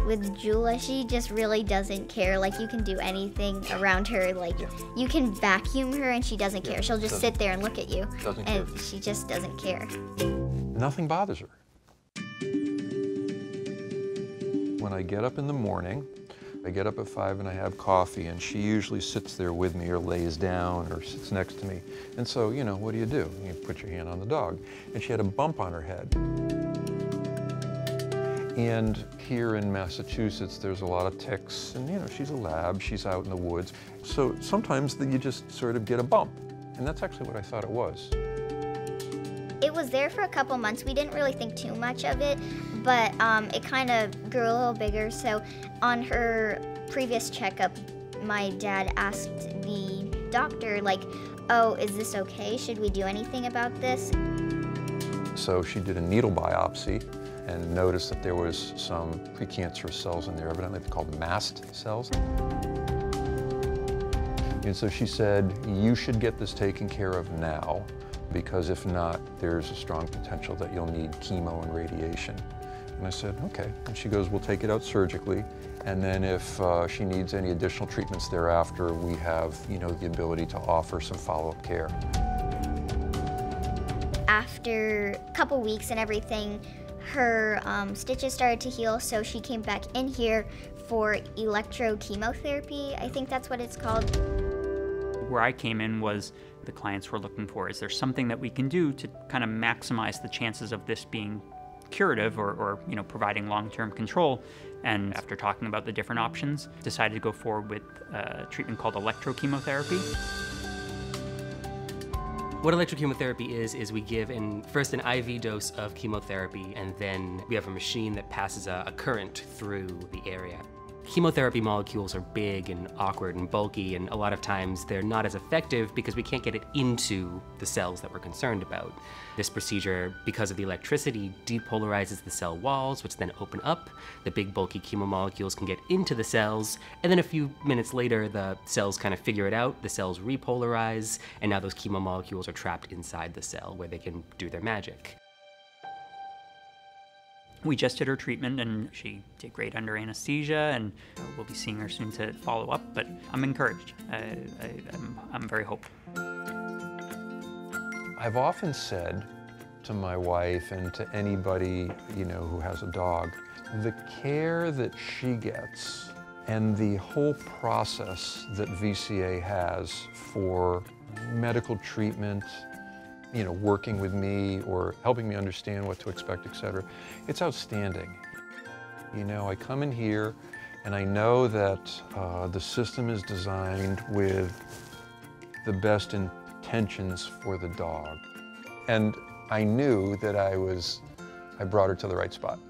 With Jula, she just really doesn't care. Like, you can do anything around her. Like, you can vacuum her and she doesn't care. She'll just sit there and look at you. And she just doesn't care. Nothing bothers her. When I get up in the morning, I get up at 5 and I have coffee, and she usually sits there with me or lays down or sits next to me. And so, you know, what do? You put your hand on the dog. And she had a bump on her head. And here in Massachusetts, there's a lot of ticks, and you know, she's a lab, she's out in the woods. So sometimes you just sort of get a bump, and that's actually what I thought it was. It was there for a couple months. We didn't really think too much of it, but it kind of grew a little bigger. So on her previous checkup, my dad asked the doctor, like, oh, is this okay? Should we do anything about this? So she did a needle biopsy and noticed that there was some precancerous cells in there, evidently they're called mast cells. And so she said, you should get this taken care of now, because if not, there's a strong potential that you'll need chemo and radiation. And I said, okay. And she goes, we'll take it out surgically, and then if she needs any additional treatments thereafter, we have, you know, the ability to offer some follow-up care. After a couple weeks and everything, her stitches started to heal, so she came back in here for electrochemotherapy. I think that's what it's called. Where I came in was the clients were looking for, is there something that we can do to kind of maximize the chances of this being curative or you know, providing long-term control? And after talking about the different options, decided to go forward with a treatment called electrochemotherapy. What electrochemotherapy is we give first an IV dose of chemotherapy, and then we have a machine that passes a current through the area. Chemotherapy molecules are big and awkward and bulky, and a lot of times they're not as effective because we can't get it into the cells that we're concerned about. This procedure, because of the electricity, depolarizes the cell walls, which then open up. The big bulky chemo molecules can get into the cells, and then a few minutes later, the cells kind of figure it out, the cells repolarize, and now those chemo molecules are trapped inside the cell where they can do their magic. We just did her treatment, and she did great under anesthesia, and we'll be seeing her soon to follow up, but I'm encouraged. I'm very hopeful. I've often said to my wife and to anybody, you know, who has a dog, the care that she gets and the whole process that VCA has for medical treatment, you know, working with me or helping me understand what to expect, etc. It's outstanding. You know, I come in here and I know that the system is designed with the best intentions for the dog. And I knew that I brought her to the right spot.